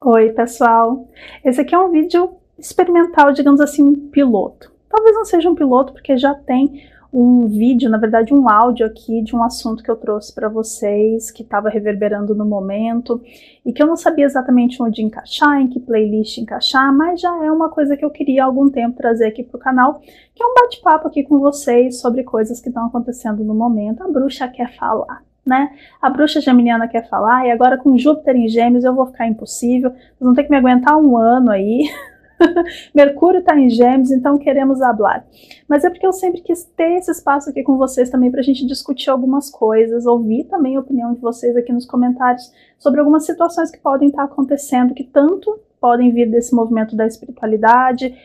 Oi, pessoal! Esse aqui é um vídeo experimental, digamos assim, um piloto. Talvez não seja um piloto, porque já tem um vídeo, na verdade um áudio aqui de um assunto que eu trouxe para vocês, que estava reverberando no momento, e que eu não sabia exatamente onde encaixar, em que playlist encaixar, mas já é uma coisa que eu queria há algum tempo trazer aqui para o canal, que é um bate-papo aqui com vocês sobre coisas que estão acontecendo no momento. A bruxa quer falar, né? A bruxa geminiana quer falar, e agora com Júpiter em Gêmeos eu vou ficar impossível, vocês vão ter que me aguentar um ano aí. Mercúrio está em Gêmeos, então queremos hablar. Mas é porque eu sempre quis ter esse espaço aqui com vocês também para a gente discutir algumas coisas, ouvir também a opinião de vocês aqui nos comentários sobre algumas situações que podem estar acontecendo, que tanto podem vir desse movimento da espiritualidade,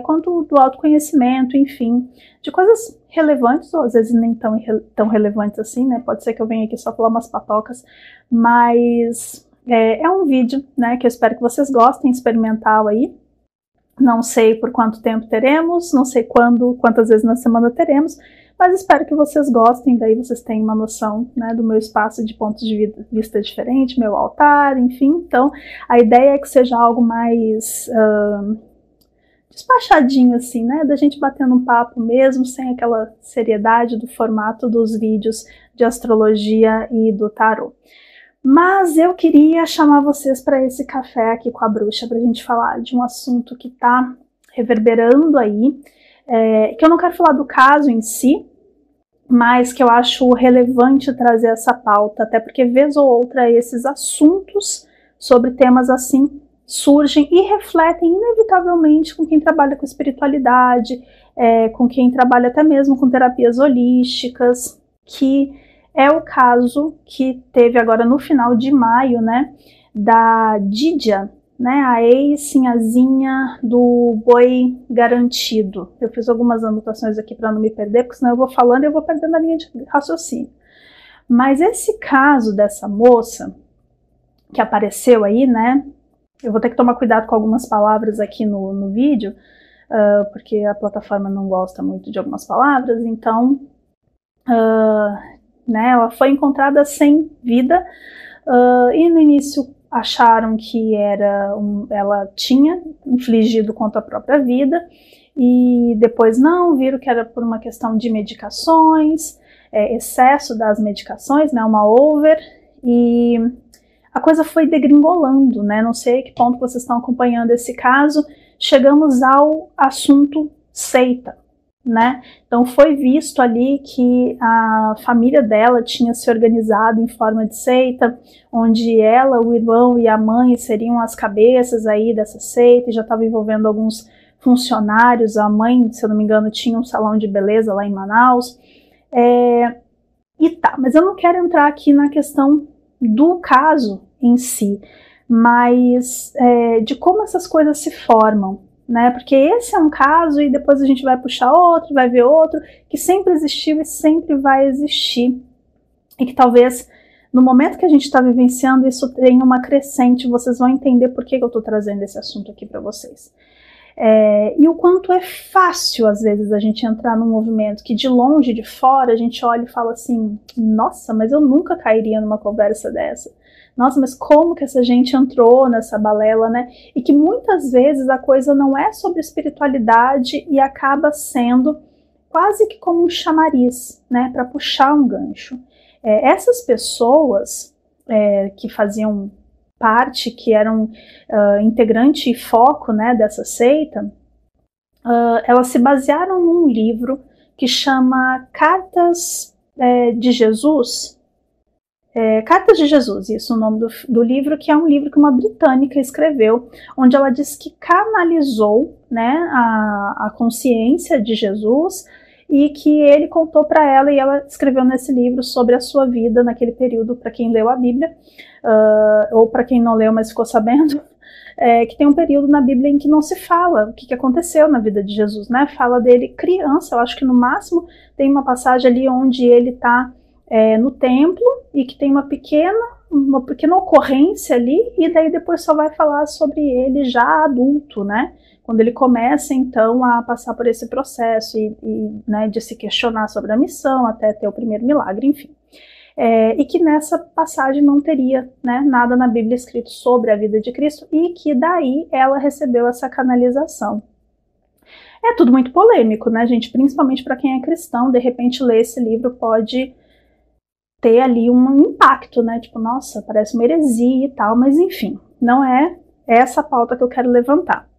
quanto do autoconhecimento, enfim, de coisas relevantes, ou às vezes nem tão relevantes assim, né? Pode ser que eu venha aqui só falar umas patocas, mas é um vídeo, né, que eu espero que vocês gostem, experimental aí. Não sei por quanto tempo teremos, não sei quantas vezes na semana teremos, mas espero que vocês gostem, daí vocês tenham uma noção, né, do meu espaço de pontos de vista diferente, meu altar, enfim. Então, a ideia é que seja algo mais despachadinho assim, né, da gente batendo um papo mesmo, sem aquela seriedade do formato dos vídeos de astrologia e do tarô. Mas eu queria chamar vocês para esse café aqui com a bruxa, para a gente falar de um assunto que está reverberando aí, que eu não quero falar do caso em si, mas que eu acho relevante trazer essa pauta, até porque vez ou outra esses assuntos sobre temas assim surgem e refletem inevitavelmente com quem trabalha com espiritualidade, com quem trabalha até mesmo com terapias holísticas, que é o caso que teve agora no final de maio, né, da Dídia, né, a ex-sinhazinha do boi garantido. Eu fiz algumas anotações aqui para não me perder, porque senão eu vou falando e eu vou perdendo a linha de raciocínio. Mas esse caso dessa moça que apareceu aí, né, eu vou ter que tomar cuidado com algumas palavras aqui no vídeo, porque a plataforma não gosta muito de algumas palavras, então né, ela foi encontrada sem vida, e no início acharam que ela tinha infligido contra a própria vida, e depois não, viram que era por uma questão de medicações, excesso das medicações, né, uma over, e a coisa foi degringolando, né, não sei a que ponto vocês estão acompanhando esse caso, chegamos ao assunto seita. Né? Então foi visto ali que a família dela tinha se organizado em forma de seita, onde ela, o irmão e a mãe seriam as cabeças aí dessa seita, e já estava envolvendo alguns funcionários. A mãe, se eu não me engano, tinha um salão de beleza lá em Manaus. Mas eu não quero entrar aqui na questão do caso em si, mas de como essas coisas se formam. Né? Porque esse é um caso e depois a gente vai puxar outro, vai ver outro, que sempre existiu e sempre vai existir. E que talvez no momento que a gente está vivenciando isso tenha uma crescente, vocês vão entender por que eu estou trazendo esse assunto aqui para vocês. E o quanto é fácil às vezes a gente entrar num movimento que de longe, de fora, a gente olha e fala assim, nossa, mas eu nunca cairia numa conversa dessa. Nossa, mas como que essa gente entrou nessa balela, né? E que muitas vezes a coisa não é sobre espiritualidade e acaba sendo quase que como um chamariz, né? Para puxar um gancho. Essas pessoas que faziam parte, que eram integrante e foco, né, dessa seita, elas se basearam num livro que chama Cartas de Jesus. Cartas de Jesus, isso é o nome do livro, que é um livro que uma britânica escreveu, onde ela diz que canalizou, né, a consciência de Jesus e que ele contou para ela, e ela escreveu nesse livro sobre a sua vida naquele período, para quem leu a Bíblia, ou para quem não leu, mas ficou sabendo, que tem um período na Bíblia em que não se fala o que aconteceu na vida de Jesus, né? Fala dele criança, eu acho que no máximo tem uma passagem ali onde ele está no templo e que tem uma pequena ocorrência ali, e daí depois só vai falar sobre ele já adulto, né? Quando ele começa então a passar por esse processo né, de se questionar sobre a missão até ter o primeiro milagre, enfim. e que nessa passagem não teria, né, nada na Bíblia escrito sobre a vida de Cristo, e que daí ela recebeu essa canalização. É tudo muito polêmico, né, gente? Principalmente para quem é cristão, de repente ler esse livro pode ter ali um impacto, né? Tipo, nossa, parece uma heresia e tal, mas enfim, não é essa pauta que eu quero levantar.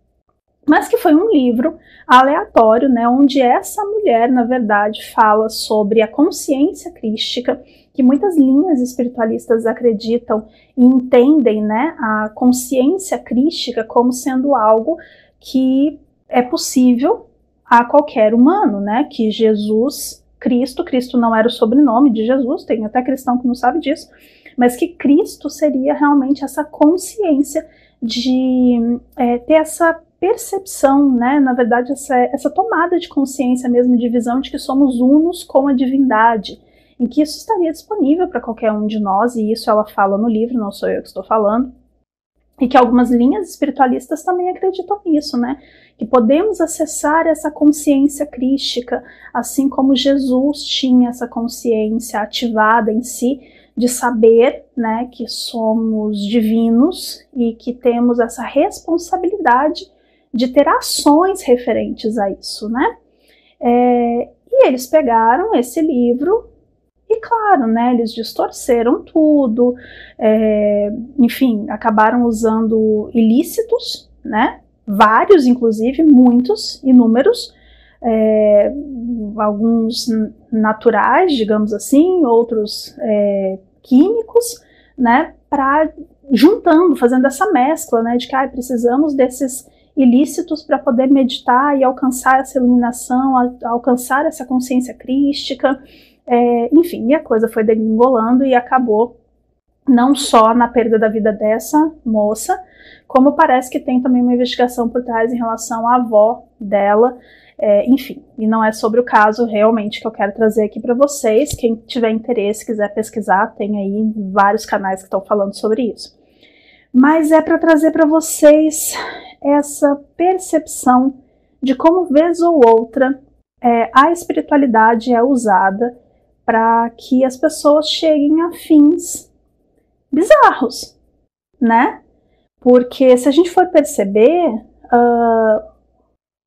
Mas que foi um livro aleatório, né, onde essa mulher, na verdade, fala sobre a consciência crística, que muitas linhas espiritualistas acreditam e entendem, né, a consciência crística como sendo algo que é possível a qualquer humano, né, que Jesus, Cristo não era o sobrenome de Jesus, tem até cristão que não sabe disso, mas que Cristo seria realmente essa consciência de ter essa percepção, né, na verdade essa tomada de consciência mesmo, de visão de que somos unos com a divindade, em que isso estaria disponível para qualquer um de nós, e isso ela fala no livro, não sou eu que estou falando, e que algumas linhas espiritualistas também acreditam nisso, né, que podemos acessar essa consciência crística, assim como Jesus tinha essa consciência ativada em si, de saber, né, que somos divinos e que temos essa responsabilidade de ter ações referentes a isso, né? E eles pegaram esse livro e, claro, né, eles distorceram tudo, enfim, acabaram usando ilícitos, né? Vários, inclusive, muitos, inúmeros, alguns naturais, digamos assim, outros químicos, né? Juntando, fazendo essa mescla, né, de que precisamos desses ilícitos para poder meditar e alcançar essa iluminação, alcançar essa consciência crística, enfim, e a coisa foi degringolando e acabou não só na perda da vida dessa moça, como parece que tem também uma investigação por trás em relação à avó dela, enfim, e não é sobre o caso realmente que eu quero trazer aqui para vocês. Quem tiver interesse, quiser pesquisar, tem aí vários canais que estão falando sobre isso. Mas é para trazer para vocês essa percepção de como, vez ou outra, a espiritualidade é usada para que as pessoas cheguem a fins bizarros, né? Porque se a gente for perceber,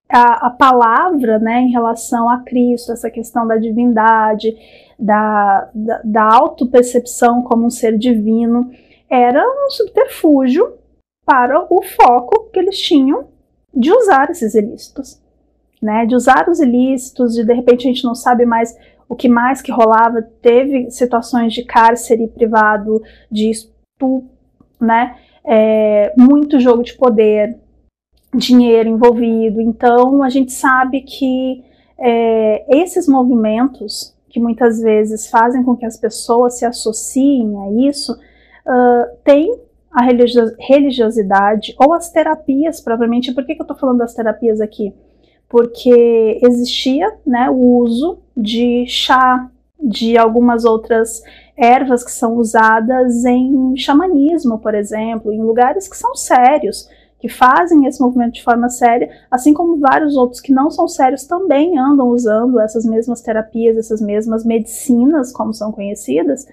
a palavra, né, em relação a Cristo, essa questão da divindade, da autopercepção como um ser divino, era um subterfúgio para o foco que eles tinham de usar esses ilícitos, né? De usar os ilícitos, de repente a gente não sabe mais o que mais que rolava, teve situações de cárcere privado, de estupro, né? Muito jogo de poder, dinheiro envolvido. Então a gente sabe que esses movimentos que muitas vezes fazem com que as pessoas se associem a isso, tem a religiosidade ou as terapias propriamente. Por que eu estou falando das terapias aqui? Porque existia, né, o uso de chá, de algumas outras ervas que são usadas em xamanismo, por exemplo, em lugares que são sérios, que fazem esse movimento de forma séria, assim como vários outros que não são sérios também andam usando essas mesmas terapias, essas mesmas medicinas, como são conhecidas,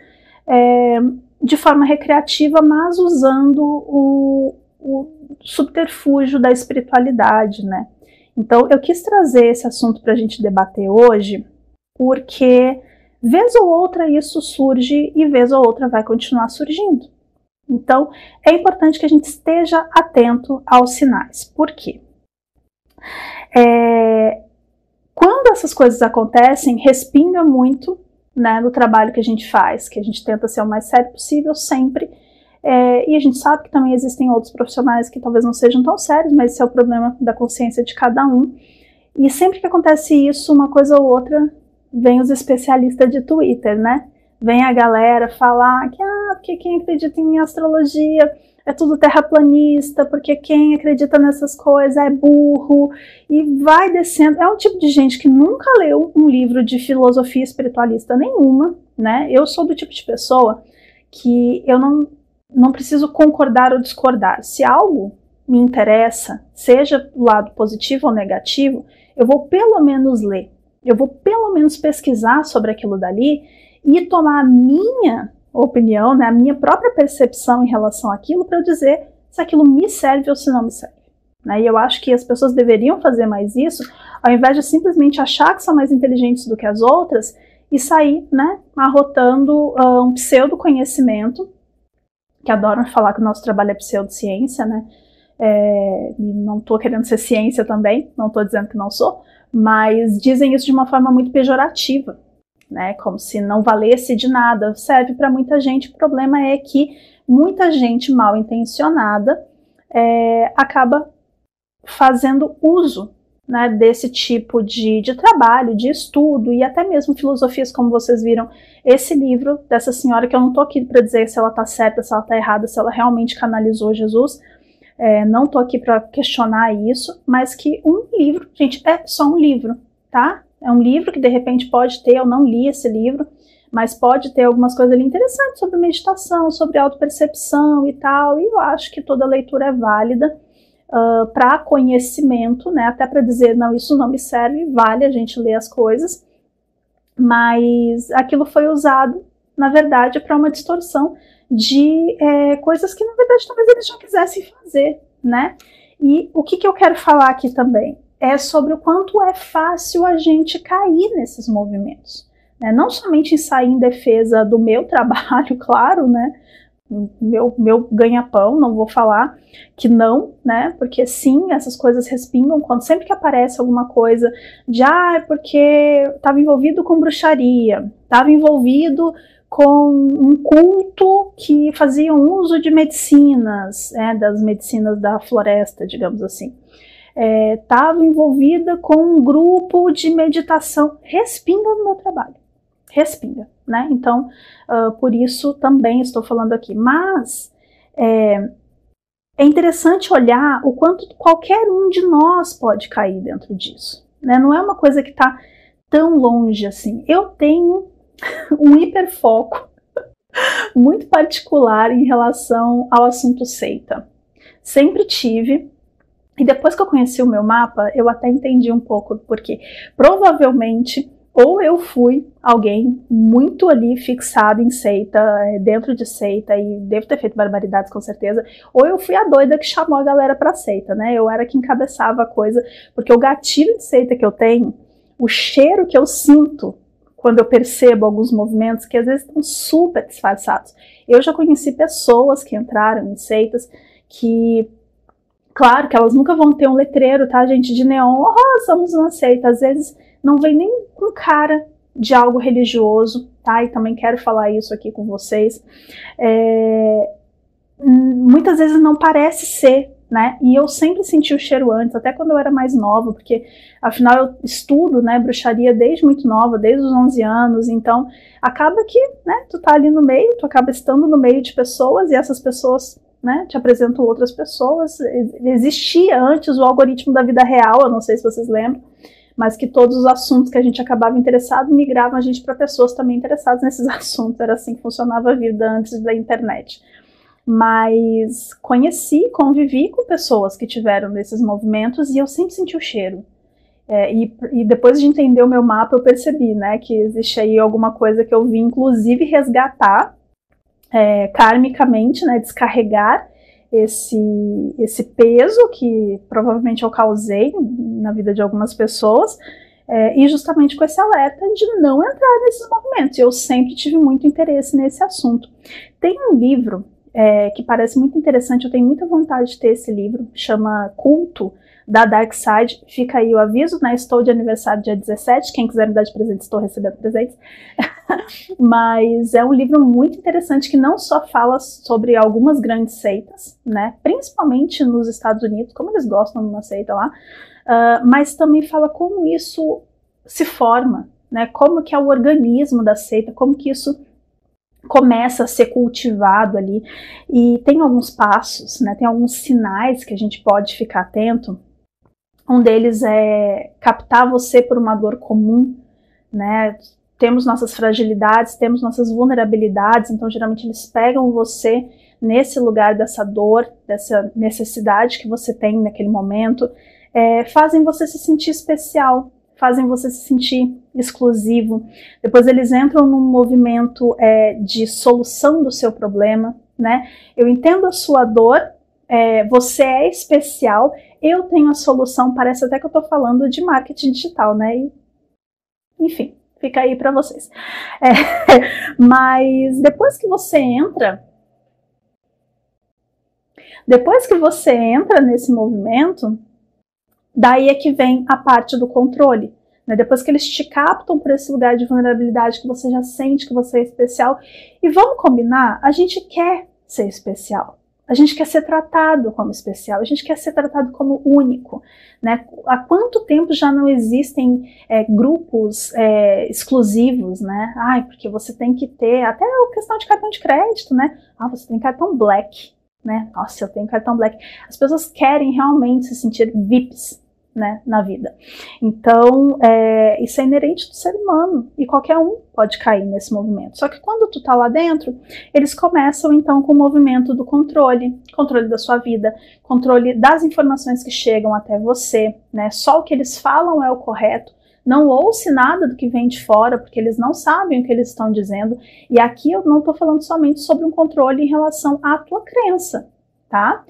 de forma recreativa, mas usando o subterfúgio da espiritualidade, né? Então, eu quis trazer esse assunto para a gente debater hoje, porque vez ou outra isso surge e vez ou outra vai continuar surgindo. Então, é importante que a gente esteja atento aos sinais. Por quê? Quando essas coisas acontecem, respinga muito, né, no trabalho que a gente faz, que a gente tenta ser o mais sério possível sempre, e a gente sabe que também existem outros profissionais que talvez não sejam tão sérios, mas esse é o problema da consciência de cada um. E sempre que acontece isso, uma coisa ou outra, vem os especialistas de Twitter, né? Vem a galera falar que porque quem acredita em astrologia é tudo terraplanista, porque quem acredita nessas coisas é burro, e vai descendo. É um tipo de gente que nunca leu um livro de filosofia espiritualista nenhuma, né? Eu sou do tipo de pessoa que eu não preciso concordar ou discordar. Se algo me interessa, seja do lado positivo ou negativo, eu vou pelo menos ler, eu vou pelo menos pesquisar sobre aquilo dali e tomar a minha opinião, né, a minha própria percepção em relação àquilo para eu dizer se aquilo me serve ou se não me serve. Né? E eu acho que as pessoas deveriam fazer mais isso, ao invés de simplesmente achar que são mais inteligentes do que as outras e sair, né, arrotando um pseudo-conhecimento, que adoram falar que o nosso trabalho é pseudociência, né? Não estou querendo ser ciência também, não estou dizendo que não sou, mas dizem isso de uma forma muito pejorativa, né? Como se não valesse de nada. Serve para muita gente. O problema é que muita gente mal intencionada acaba fazendo uso, né, desse tipo de trabalho, de estudo e até mesmo filosofias, como vocês viram, esse livro dessa senhora, que eu não estou aqui para dizer se ela está certa, se ela está errada, se ela realmente canalizou Jesus, não estou aqui para questionar isso, mas que um livro, gente, é só um livro, tá? É um livro que de repente pode ter, eu não li esse livro, mas pode ter algumas coisas ali interessantes sobre meditação, sobre autopercepção e tal, e eu acho que toda leitura é válida para conhecimento, né? Até para dizer, não, isso não me serve, vale a gente ler as coisas, mas aquilo foi usado, na verdade, para uma distorção de coisas que, na verdade, talvez eles já quisessem fazer, né? E o que eu quero falar aqui também é sobre o quanto é fácil a gente cair nesses movimentos, né? Não somente em sair em defesa do meu trabalho, claro, né? Meu ganha-pão, não vou falar que não, né? Porque sim, essas coisas respingam sempre que aparece alguma coisa de porque estava envolvido com bruxaria, estava envolvido com um culto que fazia uso de medicinas, das medicinas da floresta, digamos assim. Estava envolvida com um grupo de meditação, respinga no meu trabalho, respinga, né? Então, por isso também estou falando aqui. Mas é interessante olhar o quanto qualquer um de nós pode cair dentro disso, né? Não é uma coisa que está tão longe assim. Eu tenho um hiperfoco muito particular em relação ao assunto seita. Sempre tive. E depois que eu conheci o meu mapa, eu até entendi um pouco, porque provavelmente ou eu fui alguém muito ali fixado em seita, dentro de seita, e devo ter feito barbaridades com certeza, ou eu fui a doida que chamou a galera pra seita, né? Eu era que encabeçava a coisa, porque o gatilho de seita que eu tenho, o cheiro que eu sinto quando eu percebo alguns movimentos que às vezes estão super disfarçados. Eu já conheci pessoas que entraram em seitas que, claro que elas nunca vão ter um letreiro, tá, gente, de neon, somos uma seita, às vezes não vem nem com cara de algo religioso, tá, e também quero falar isso aqui com vocês, muitas vezes não parece ser, né, e eu sempre senti o cheiro antes, até quando eu era mais nova, porque afinal eu estudo, né, bruxaria desde muito nova, desde os 11 anos, então acaba que, né, tu tá ali no meio, tu acaba estando no meio de pessoas, e essas pessoas, né, te apresentam outras pessoas. Existia antes o algoritmo da vida real, eu não sei se vocês lembram, mas que todos os assuntos que a gente acabava interessado migravam a gente para pessoas também interessadas nesses assuntos, era assim que funcionava a vida antes da internet. Mas convivi com pessoas que tiveram desses movimentos e eu sempre senti o cheiro. E depois de entender o meu mapa, eu percebi, né, que existe aí alguma coisa que eu vim, inclusive, resgatar karmicamente, né, descarregar esse peso que provavelmente eu causei na vida de algumas pessoas, e justamente com esse alerta de não entrar nesses movimentos. Eu sempre tive muito interesse nesse assunto. Tem um livro que parece muito interessante, eu tenho muita vontade de ter esse livro, chama Culto, da Dark Side. Fica aí o aviso, né? Estou de aniversário dia 17, quem quiser me dar de presente, estou recebendo presentes. Mas é um livro muito interessante que não só fala sobre algumas grandes seitas, né? Principalmente nos Estados Unidos, como eles gostam de uma seita lá, mas também fala como isso se forma, né? Como que é o organismo da seita, como que isso começa a ser cultivado ali, e tem alguns passos, né? Tem alguns sinais que a gente pode ficar atento. Um deles é captar você por uma dor comum, né? Temos nossas fragilidades, temos nossas vulnerabilidades, então geralmente eles pegam você nesse lugar dessa dor, dessa necessidade que você tem naquele momento, fazem você se sentir especial, fazem você se sentir exclusivo. Depois eles entram num movimento de solução do seu problema, né? Eu entendo a sua dor, você é especial, eu tenho a solução. Parece até que eu estou falando de marketing digital, né? E, enfim, fica aí para vocês. Mas depois que você entra nesse movimento, daí é que vem a parte do controle, né? Depois que eles te captam por esse lugar de vulnerabilidade, que você já sente que você é especial, e vamos combinar, a gente quer ser especial, a gente quer ser tratado como especial, a gente quer ser tratado como único, né? Há quanto tempo já não existem grupos exclusivos, né? Ai, porque você tem que ter, até a questão de cartão de crédito, né? Ah, você tem cartão Black, né? Nossa, eu tenho cartão Black. As pessoas querem realmente se sentir VIPs, né, na vida. Então, isso é inerente do ser humano, e qualquer um pode cair nesse movimento. Só que quando tu tá lá dentro, eles começam então com o movimento do controle da sua vida, controle das informações que chegam até você, né? Só o que eles falam é o correto. Não ouça nada do que vem de fora, porque eles não sabem o que eles estão dizendo. E aqui eu não estou falando somente sobre um controle em relação à tua crença, tá?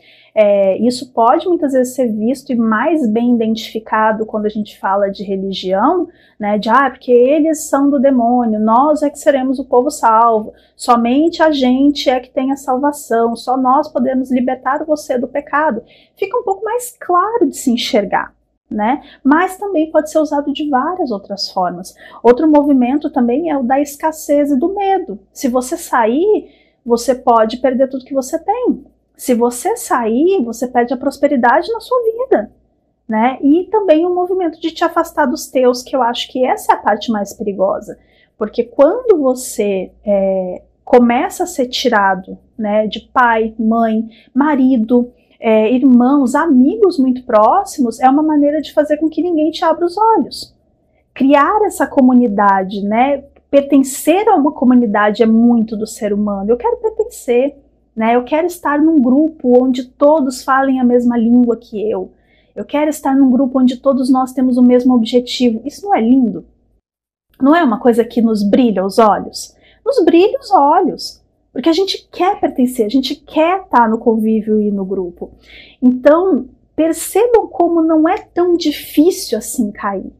Isso pode muitas vezes ser visto e mais bem identificado quando a gente fala de religião, né? Porque eles são do demônio, nós é que seremos o povo salvo, somente a gente é que tem a salvação, só nós podemos libertar você do pecado. Fica um pouco mais claro de se enxergar, né? Mas também pode ser usado de várias outras formas. Outro movimento também é o da escassez e do medo. Se você sair, você pode perder tudo que você tem. Se você sair, você perde a prosperidade na sua vida, né? E também o movimento de te afastar dos teus, que eu acho que essa é a parte mais perigosa. Porque quando você começa a ser tirado, né, de pai, mãe, marido, irmãos, amigos muito próximos, é uma maneira de fazer com que ninguém te abra os olhos. Criar essa comunidade, né? Pertencer a uma comunidade é muito do ser humano. Eu quero pertencer, né? Eu quero estar num grupo onde todos falem a mesma língua que eu. Eu quero estar num grupo onde todos nós temos o mesmo objetivo. Isso não é lindo? Não é uma coisa que nos brilha os olhos? Nos brilha os olhos. Porque a gente quer pertencer, a gente quer estar no convívio e no grupo. Então, percebam como não é tão difícil assim cair.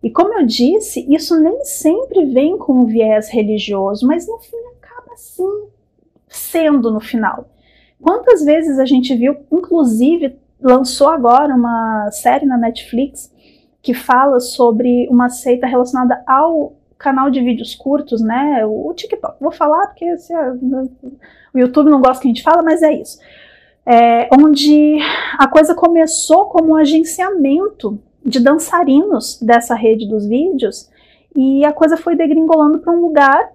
E como eu disse, isso nem sempre vem com um viés religioso, mas no fim acaba assim sendo no final. Quantas vezes a gente viu, inclusive lançou agora uma série na Netflix que fala sobre uma seita relacionada ao canal de vídeos curtos, né, o TikTok. Vou falar porque o YouTube não gosta que a gente fala, mas é isso. Onde a coisa começou como um agenciamento de dançarinos dessa rede dos vídeos, e a coisa foi degringolando para um lugar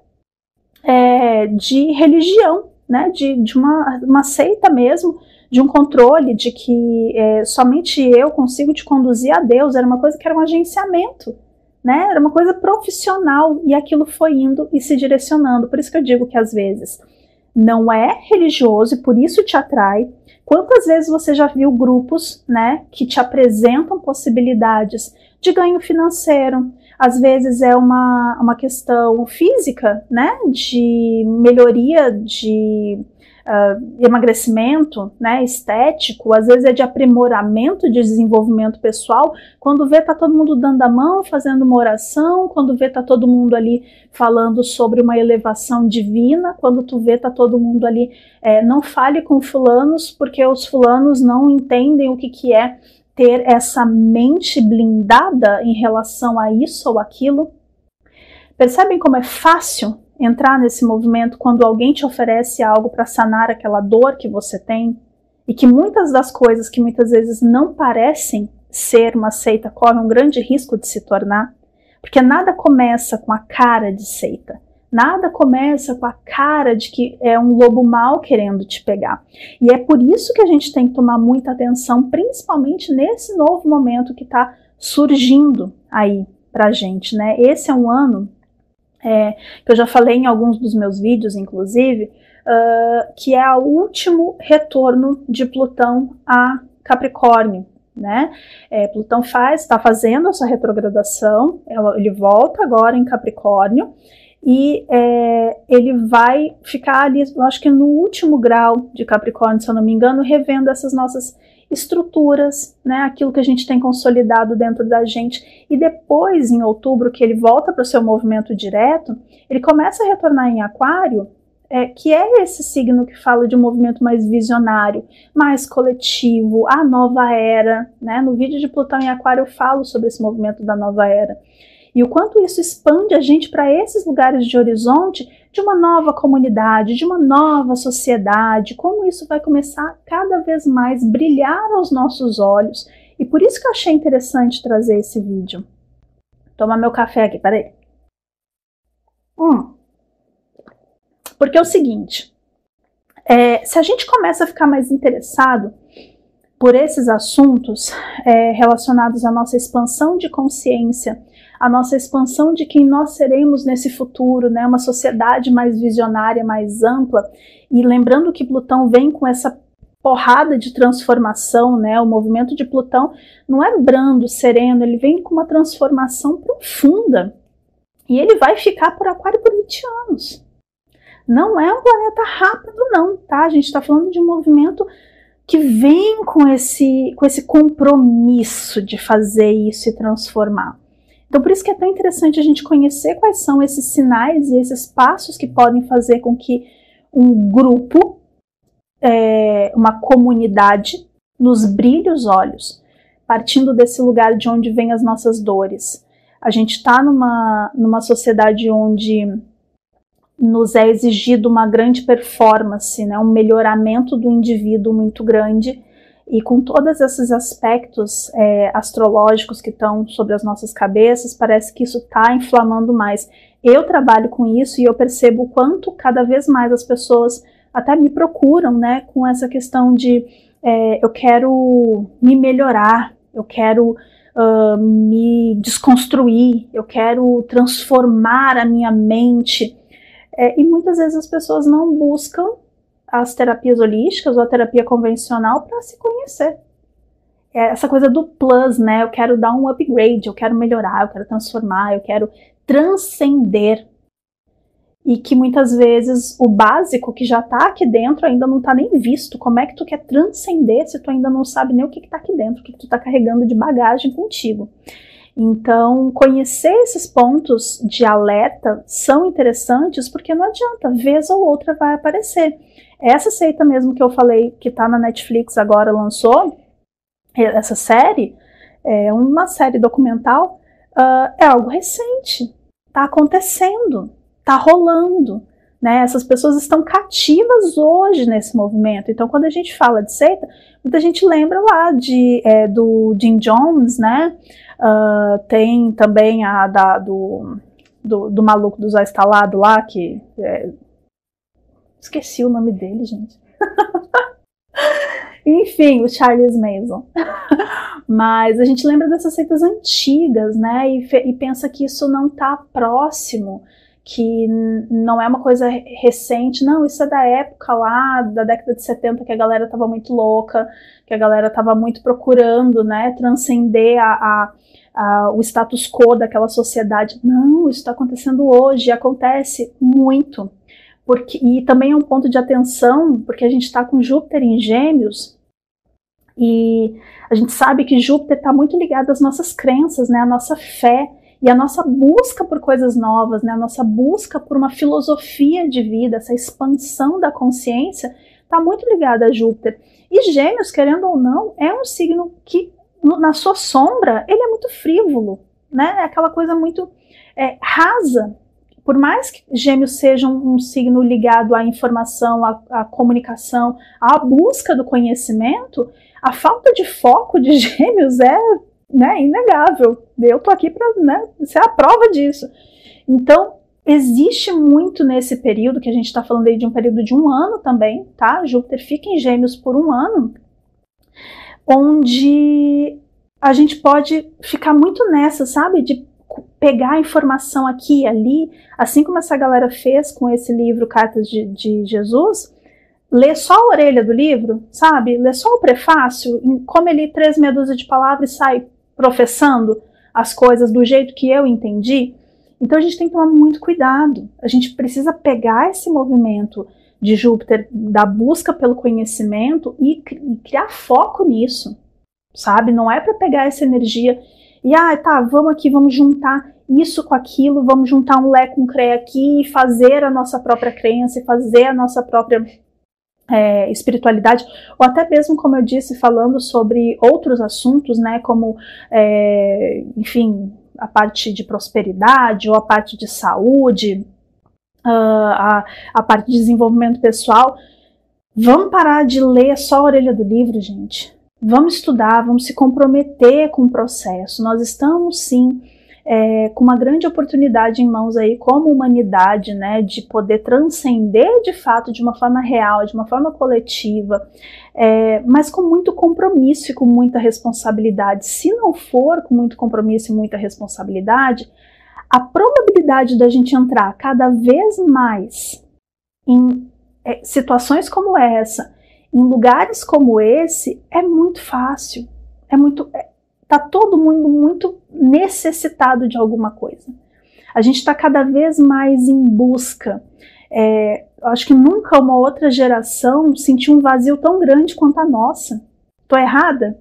de religião, né, de uma seita mesmo, de um controle, de que somente eu consigo te conduzir a Deus. Era uma coisa que era um agenciamento, né, era uma coisa profissional, e aquilo foi indo e se direcionando. Por isso que eu digo que às vezes não é religioso e por isso te atrai. Quantas vezes você já viu grupos, né, que te apresentam possibilidades de ganho financeiro? Às vezes é uma questão física, né, de melhoria de emagrecimento, né, estético. Às vezes é de aprimoramento, de desenvolvimento pessoal. Quando vê, tá todo mundo dando a mão, fazendo uma oração. Quando vê, tá todo mundo ali falando sobre uma elevação divina. Quando tu vê, tá todo mundo ali, não fale com fulanos, porque os fulanos não entendem o que é ter essa mente blindada em relação a isso ou aquilo. Percebem como é fácil entrar nesse movimento quando alguém te oferece algo para sanar aquela dor que você tem? E que muitas das coisas que muitas vezes não parecem ser uma seita correm um grande risco de se tornar. Porque nada começa com a cara de seita. Nada começa com a cara de que é um lobo mau querendo te pegar. E é por isso que a gente tem que tomar muita atenção, principalmente nesse novo momento que está surgindo aí pra gente, né? Esse é um ano que eu já falei em alguns dos meus vídeos, inclusive, que é o último retorno de Plutão a Capricórnio, né? Plutão está fazendo a sua retrogradação, ele volta agora em Capricórnio, e ele vai ficar ali, eu acho que no último grau de Capricórnio, se eu não me engano, revendo essas nossas estruturas, né, aquilo que a gente tem consolidado dentro da gente, e depois, em outubro, que ele volta para o seu movimento direto, ele começa a retornar em Aquário, que é esse signo que fala de um movimento mais visionário, mais coletivo, a nova era, né? No vídeo de Plutão em Aquário eu falo sobre esse movimento da nova era, e o quanto isso expande a gente para esses lugares de horizonte, de uma nova comunidade, de uma nova sociedade, como isso vai começar cada vez mais brilhar aos nossos olhos. E por isso que eu achei interessante trazer esse vídeo. Tomar meu café aqui, peraí. Porque é o seguinte, se a gente começa a ficar mais interessado por esses assuntos relacionados à nossa expansão de consciência, a nossa expansão de quem nós seremos nesse futuro, né, uma sociedade mais visionária, mais ampla, e lembrando que Plutão vem com essa porrada de transformação, né, o movimento de Plutão não é brando, sereno, ele vem com uma transformação profunda, e ele vai ficar por Aquário por 20 anos. Não é um planeta rápido não, tá? A gente está falando de um movimento que vem com esse compromisso de fazer isso e transformar. Então, por isso que é tão interessante a gente conhecer quais são esses sinais e esses passos que podem fazer com que um grupo, uma comunidade, nos brilhe os olhos, partindo desse lugar de onde vêm as nossas dores. A gente está numa sociedade onde nos é exigido uma grande performance, né, um melhoramento do indivíduo muito grande, e com todos esses aspectos astrológicos que estão sobre as nossas cabeças, parece que isso está inflamando mais. Eu trabalho com isso e eu percebo o quanto cada vez mais as pessoas até me procuram, né, com essa questão de eu quero me melhorar, eu quero me desconstruir, eu quero transformar a minha mente. E muitas vezes as pessoas não buscam as terapias holísticas ou a terapia convencional para se conhecer. Essa coisa do plus, né? Eu quero dar um upgrade, eu quero melhorar, eu quero transformar, eu quero transcender. E que muitas vezes o básico que já está aqui dentro ainda não está nem visto. Como é que tu quer transcender se tu ainda não sabe nem o que está aqui dentro, o que tu está carregando de bagagem contigo? Então, conhecer esses pontos de alerta são interessantes porque não adianta, vez ou outra vai aparecer. Essa seita mesmo que eu falei, que está na Netflix agora, lançou, essa série, é uma série documental, é algo recente, está acontecendo, está rolando, né? Essas pessoas estão cativas hoje nesse movimento. Então, quando a gente fala de seita, muita gente lembra lá do Jim Jones, né? Tem também a do maluco do Zóio Estalado lá, que esqueci o nome dele, gente. Enfim, o Charles Manson. Mas a gente lembra dessas seitas antigas, né? E pensa que isso não está próximo, que não é uma coisa recente. Não, isso é da época lá, da década de 70, que a galera estava muito louca, que a galera estava muito procurando, né, transcender o status quo daquela sociedade. Não, isso está acontecendo hoje, acontece muito. E também é um ponto de atenção, porque a gente está com Júpiter em Gêmeos, e a gente sabe que Júpiter está muito ligado às nossas crenças, né, à nossa fé, e a nossa busca por coisas novas, né, a nossa busca por uma filosofia de vida, essa expansão da consciência, está muito ligada a Júpiter. E Gêmeos, querendo ou não, é um signo que, na sua sombra, ele é muito frívolo, né, é aquela coisa muito rasa. Por mais que Gêmeos seja um signo ligado à informação, à comunicação, à busca do conhecimento, a falta de foco de Gêmeos é, né, inegável. Eu tô aqui para, né, ser a prova disso. Então, existe muito nesse período, que a gente está falando aí de um período de 1 ano também, tá? Júpiter fica em Gêmeos por 1 ano, onde a gente pode ficar muito nessa, sabe? De pegar a informação aqui e ali, assim como essa galera fez com esse livro Cartas de Jesus, lê só a orelha do livro, sabe? Lê só o prefácio, come ali 3 meia dúzia de palavras e sai professando as coisas do jeito que eu entendi. Então a gente tem que tomar muito cuidado. A gente precisa pegar esse movimento de Júpiter, da busca pelo conhecimento e criar foco nisso, sabe? Não é para pegar essa energia e, tá, vamos aqui, vamos juntar isso com aquilo, vamos juntar um Lé com Cré aqui e fazer a nossa própria crença e fazer a nossa própria espiritualidade, ou até mesmo, como eu disse, falando sobre outros assuntos, né, como, enfim, a parte de prosperidade ou a parte de saúde, a parte de desenvolvimento pessoal. Vamos parar de ler só a orelha do livro, gente. Vamos estudar, vamos se comprometer com o processo. Nós estamos, sim, com uma grande oportunidade em mãos aí, como humanidade, né, de poder transcender de fato de uma forma real, de uma forma coletiva, mas com muito compromisso e com muita responsabilidade. Se não for com muito compromisso e muita responsabilidade, a probabilidade da gente entrar cada vez mais em situações como essa, em lugares como esse, é muito fácil, tá todo mundo muito necessitado de alguma coisa. A gente está cada vez mais em busca. Acho que nunca uma outra geração sentiu um vazio tão grande quanto a nossa. Tô errada?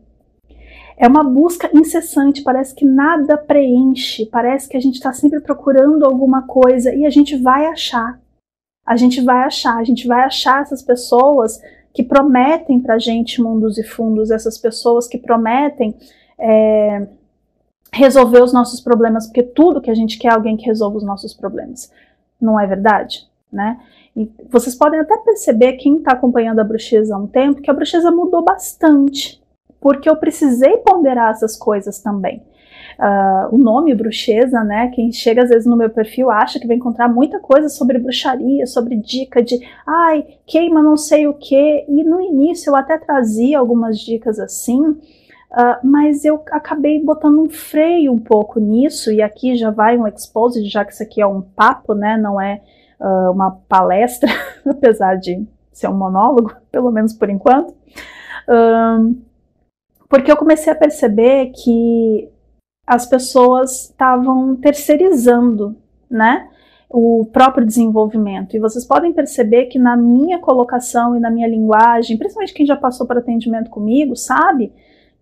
É uma busca incessante, parece que nada preenche, parece que a gente está sempre procurando alguma coisa e a gente vai achar. A gente vai achar essas pessoas que prometem pra gente mundos e fundos, essas pessoas que prometem resolver os nossos problemas, porque tudo que a gente quer é alguém que resolva os nossos problemas. Não é verdade? Né? E vocês podem até perceber, quem está acompanhando a Bruxeza há um tempo, que a Bruxeza mudou bastante, porque eu precisei ponderar essas coisas também. O nome Bruxeza, né, quem chega às vezes no meu perfil acha que vai encontrar muita coisa sobre bruxaria, sobre dica de, queima não sei o que, e no início eu até trazia algumas dicas assim, mas eu acabei botando um freio um pouco nisso, e aqui já vai um expose, já que isso aqui é um papo, né, não é uma palestra, apesar de ser um monólogo, pelo menos por enquanto, porque eu comecei a perceber que as pessoas estavam terceirizando, né, o próprio desenvolvimento. E vocês podem perceber que na minha colocação e na minha linguagem, principalmente quem já passou por atendimento comigo, sabe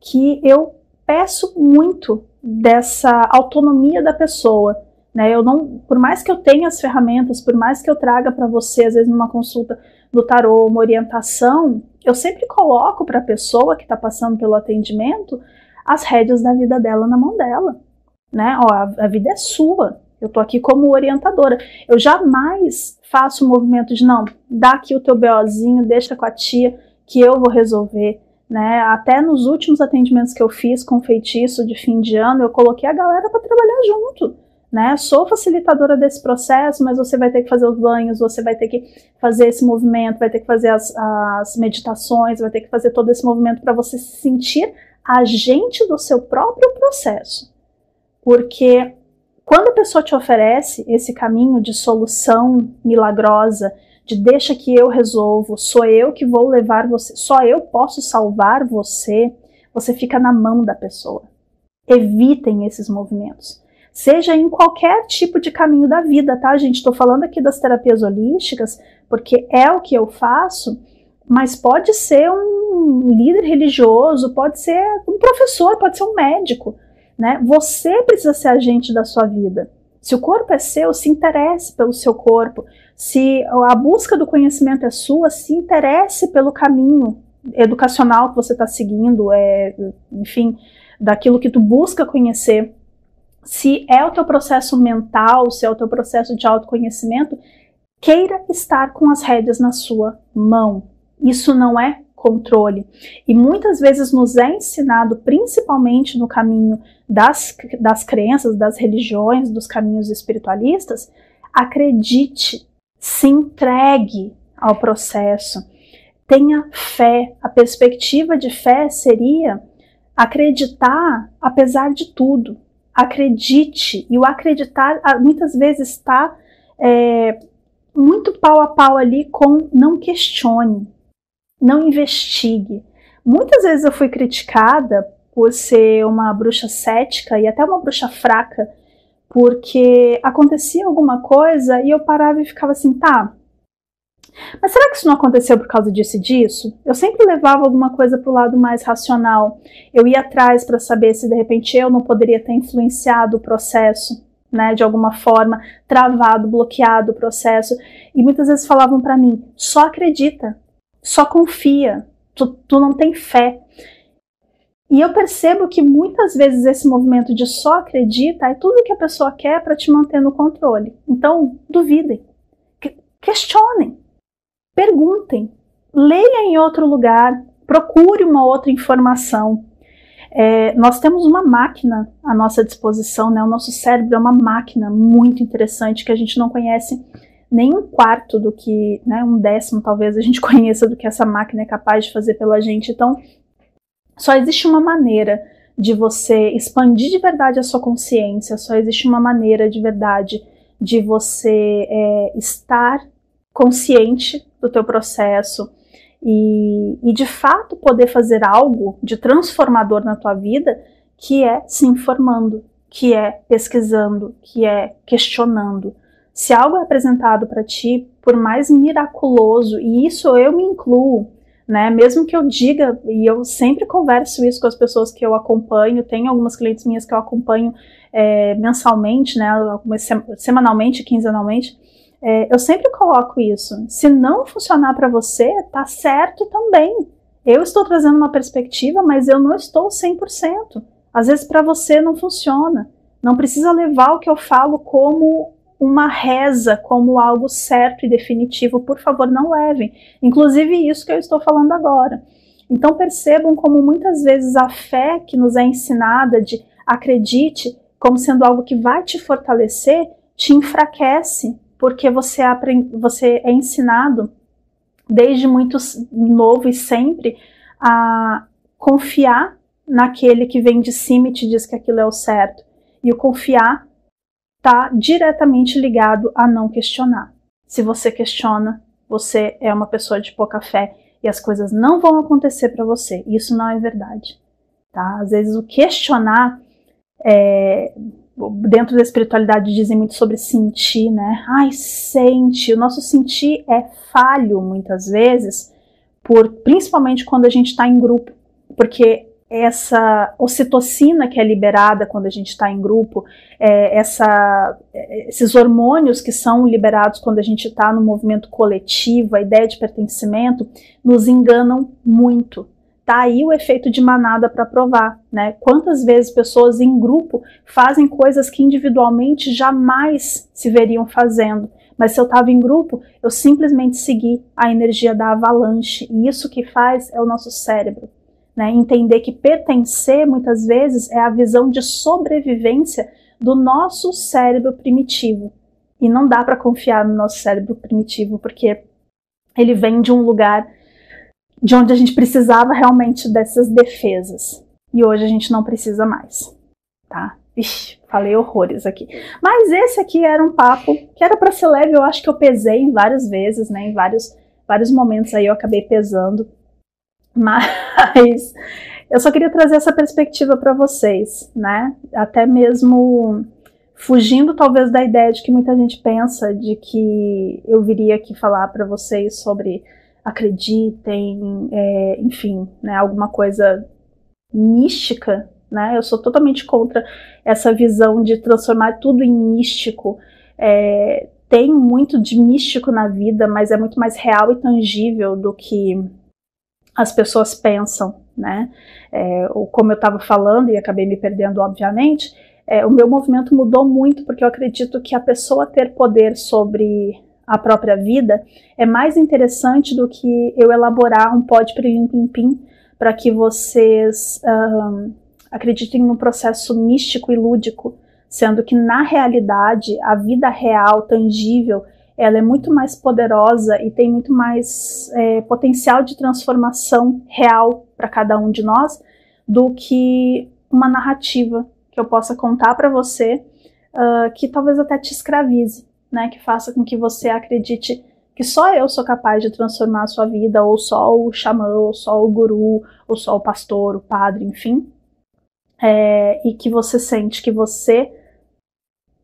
que eu peço muito dessa autonomia da pessoa, né? Eu não, por mais que eu tenha as ferramentas, por mais que eu traga para você, às vezes numa consulta do tarô, uma orientação, eu sempre coloco para a pessoa que está passando pelo atendimento as rédeas da vida dela na mão dela, né? A vida é sua, eu tô aqui como orientadora. Eu jamais faço o movimento de, não, dá aqui o teu BOzinho, deixa com a tia que eu vou resolver, né? Até nos últimos atendimentos que eu fiz com feitiço de fim de ano, eu coloquei a galera para trabalhar junto, né? Sou facilitadora desse processo, mas você vai ter que fazer os banhos, você vai ter que fazer esse movimento, vai ter que fazer as meditações, vai ter que fazer todo esse movimento para você se sentir agente do seu próprio processo. Porque quando a pessoa te oferece esse caminho de solução milagrosa, de deixa que eu resolvo, sou eu que vou levar você, só eu posso salvar você, você fica na mão da pessoa. Evitem esses movimentos. Seja em qualquer tipo de caminho da vida, tá, gente? Estou falando aqui das terapias holísticas, porque é o que eu faço, mas pode ser um líder religioso, pode ser um professor, pode ser um médico, né? Você precisa ser agente da sua vida. Se o corpo é seu, se interesse pelo seu corpo. Se a busca do conhecimento é sua, se interesse pelo caminho educacional que você está seguindo, enfim, daquilo que tu busca conhecer. Se é o teu processo mental, se é o teu processo de autoconhecimento, queira estar com as rédeas na sua mão. Isso não é controle. E muitas vezes nos é ensinado, principalmente no caminho das crenças, das religiões, dos caminhos espiritualistas, acredite, se entregue ao processo, tenha fé. A perspectiva de fé seria acreditar apesar de tudo. Acredite, e o acreditar muitas vezes está muito pau a pau ali com não questione. não investigue. Muitas vezes eu fui criticada por ser uma bruxa cética e até uma bruxa fraca, porque acontecia alguma coisa e eu parava e ficava assim, tá, mas será que isso não aconteceu por causa disso e disso? Eu sempre levava alguma coisa para o lado mais racional. Eu ia atrás para saber se de repente eu não poderia ter influenciado o processo, né, de alguma forma, travado, bloqueado o processo. E muitas vezes falavam para mim, só acredita, só confia, tu não tem fé. E eu percebo que muitas vezes esse movimento de só acredita é tudo que a pessoa quer para te manter no controle. Então, duvidem, questionem, perguntem, leia em outro lugar, procure uma outra informação. Nós temos uma máquina à nossa disposição, né? O nosso cérebro é uma máquina muito interessante que a gente não conhece nem um quarto do que, né, um décimo talvez a gente conheça do que essa máquina é capaz de fazer pela gente. Então, só existe uma maneira de você expandir de verdade a sua consciência, só existe uma maneira de verdade de você estar consciente do teu processo e de fato poder fazer algo de transformador na tua vida, que é se informando, que é pesquisando, que é questionando. Se algo é apresentado para ti, por mais miraculoso, e isso eu me incluo, né? Mesmo que eu diga, e eu sempre converso isso com as pessoas que eu acompanho, tem algumas clientes minhas que eu acompanho mensalmente, né? Semanalmente, quinzenalmente, eu sempre coloco isso. Se não funcionar para você, tá certo também. Eu estou trazendo uma perspectiva, mas eu não estou 100%. Às vezes para você não funciona. Não precisa levar o que eu falo como uma reza, como algo certo e definitivo. Por favor, não levem. Inclusive isso que eu estou falando agora. Então percebam como muitas vezes a fé que nos é ensinada de acredite como sendo algo que vai te fortalecer, te enfraquece, porque você é ensinado desde muito novo e sempre a confiar naquele que vem de cima e te diz que aquilo é o certo. E o confiar está diretamente ligado a não questionar. Se você questiona, você é uma pessoa de pouca fé e as coisas não vão acontecer para você. Isso não é verdade. Tá? Às vezes o questionar dentro da espiritualidade dizem muito sobre sentir, né? Ai, sente. O nosso sentir é falho muitas vezes, principalmente quando a gente está em grupo, porque essa ocitocina que é liberada quando a gente está em grupo, esses hormônios que são liberados quando a gente está no movimento coletivo, a ideia de pertencimento, nos enganam muito. Tá aí o efeito de manada para provar, né? Quantas vezes pessoas em grupo fazem coisas que individualmente jamais se veriam fazendo, mas se eu estava em grupo, eu simplesmente segui a energia da avalanche, e isso que faz é o nosso cérebro, né? Entender que pertencer muitas vezes é a visão de sobrevivência do nosso cérebro primitivo, e não dá para confiar no nosso cérebro primitivo, porque ele vem de um lugar de onde a gente precisava realmente dessas defesas. E hoje a gente não precisa mais, tá? Ixi, falei horrores aqui. Mas esse aqui era um papo que era para ser leve, eu acho que eu pesei em várias vezes, né? Em vários momentos aí eu acabei pesando. Mas eu só queria trazer essa perspectiva para vocês, né? Até mesmo fugindo talvez da ideia de que muita gente pensa de que eu viria aqui falar para vocês sobre acreditem, enfim, né, alguma coisa mística, né? Eu sou totalmente contra essa visão de transformar tudo em místico. Tem muito de místico na vida, mas é muito mais real e tangível do que as pessoas pensam, né? Como eu estava falando e acabei me perdendo, obviamente, o meu movimento mudou muito porque eu acredito que a pessoa ter poder sobre a própria vida é mais interessante do que eu elaborar um pó de pirlim-pim-pim para que vocês acreditem no processo místico e lúdico, sendo que na realidade a vida real, tangível, ela é muito mais poderosa e tem muito mais potencial de transformação real para cada um de nós do que uma narrativa que eu possa contar para você que talvez até te escravize, né, que faça com que você acredite que só eu sou capaz de transformar a sua vida, ou só o xamã, ou só o guru, ou só o pastor, o padre, enfim, e que você sente que você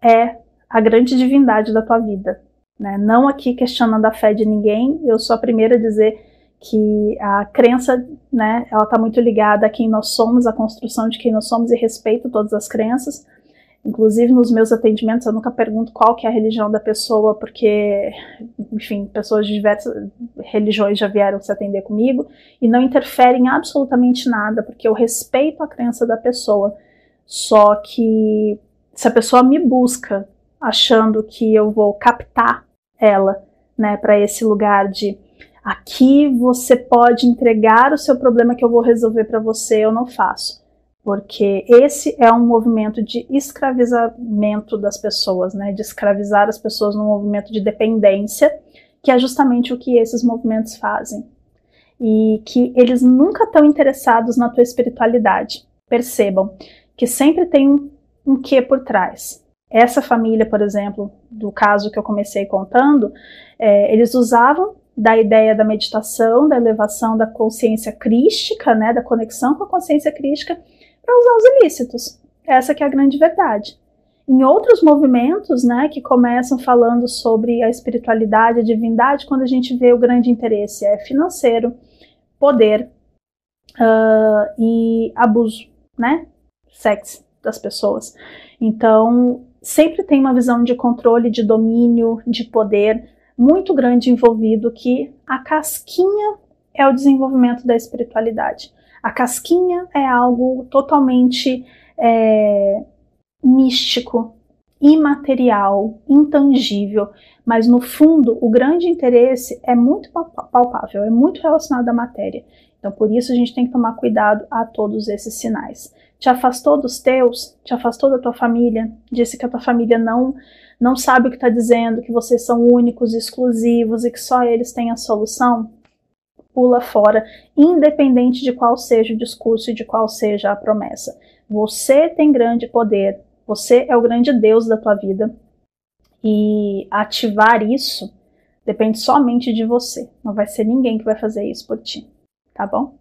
é a grande divindade da tua vida, né? Não aqui questionando a fé de ninguém, eu sou a primeira a dizer que a crença, né, ela está muito ligada a quem nós somos, a construção de quem nós somos, e respeito todas as crenças. Inclusive nos meus atendimentos eu nunca pergunto qual que é a religião da pessoa, porque, enfim, pessoas de diversas religiões já vieram se atender comigo e não interferem em absolutamente nada, porque eu respeito a crença da pessoa. Só que se a pessoa me busca achando que eu vou captar ela, né, para esse lugar de aqui você pode entregar o seu problema que eu vou resolver para você, eu não faço. Porque esse é um movimento de escravizamento das pessoas, né? De escravizar as pessoas num movimento de dependência, que é justamente o que esses movimentos fazem. E que eles nunca estão interessados na tua espiritualidade. Percebam que sempre tem um quê por trás. Essa família, por exemplo, do caso que eu comecei contando, eles usavam da ideia da meditação, da elevação da consciência crística, né, da conexão com a consciência crística, para usar os ilícitos. Essa que é a grande verdade. Em outros movimentos, né, que começam falando sobre a espiritualidade, a divindade, quando a gente vê o grande interesse é financeiro, poder e abuso, né, sexo das pessoas. Então, sempre tem uma visão de controle, de domínio, de poder muito grande envolvido, que a casquinha é o desenvolvimento da espiritualidade. A casquinha é algo totalmente místico, imaterial, intangível, mas no fundo o grande interesse é muito palpável, é muito relacionado à matéria. Então por isso a gente tem que tomar cuidado a todos esses sinais. Te afastou dos teus? Te afastou da tua família? Disse que a tua família não sabe o que está dizendo, que vocês são únicos, exclusivos e que só eles têm a solução? Pula fora, independente de qual seja o discurso e de qual seja a promessa. Você tem grande poder, você é o grande Deus da tua vida, e ativar isso depende somente de você. Não vai ser ninguém que vai fazer isso por ti, tá bom?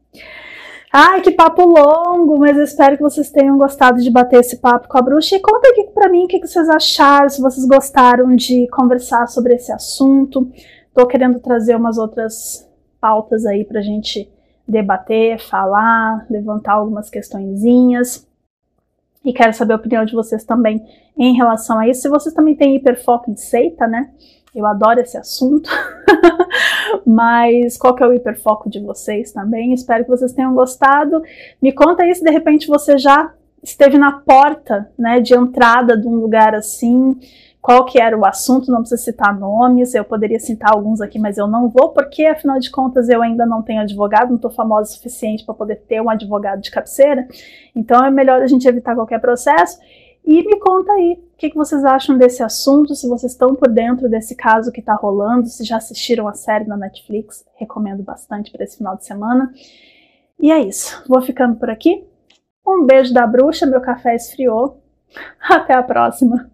Ai, que papo longo, mas eu espero que vocês tenham gostado de bater esse papo com a bruxa. E conta aqui pra mim o que vocês acharam, se vocês gostaram de conversar sobre esse assunto. Tô querendo trazer umas outras pautas aí pra gente debater, falar, levantar algumas questõezinhas. E quero saber a opinião de vocês também em relação a isso. Se vocês também têm hiperfoco em seita, né? Eu adoro esse assunto. Mas qual que é o hiperfoco de vocês também? Espero que vocês tenham gostado. Me conta aí se de repente você já esteve na porta, né, de entrada de um lugar assim. Qual que era o assunto? Não precisa citar nomes. Eu poderia citar alguns aqui, mas eu não vou, porque afinal de contas eu ainda não tenho advogado, não estou famosa o suficiente para poder ter um advogado de cabeceira. Então é melhor a gente evitar qualquer processo. E me conta aí o que vocês acham desse assunto, se vocês estão por dentro desse caso que está rolando, se já assistiram a série na Netflix, recomendo bastante para esse final de semana. E é isso, vou ficando por aqui. Um beijo da bruxa, meu café esfriou. Até a próxima!